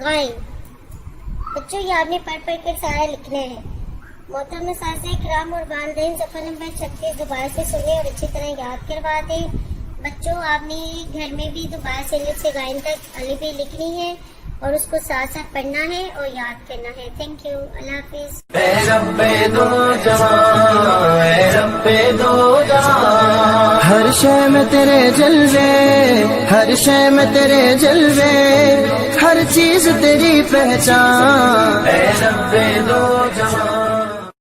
غائب. بچوں یہ آپ نے پڑھ کر سارا لکھنا ہے. محترم اساتذہ کرام اور والدین صفحہ نمبر 36 دوبارہ سے سنیں اور اچھی طرح یاد کروا دیں. بچوں آپ نے گھر میں بھی دوبارہ سے الف سے غائن تک الف لکھنی ہے اور اس کو ساتھ ساتھ پڑھنا ہے اور یاد کرنا ہے. Thank you. اللہ حافظ. اے رب دو جہاں، اے رب دو جہاں، ہر شے میں تیرے جلوے، ہر شے میں تیرے جلوے، ہر چیز تیری پہچان. اے رب دو جہاں.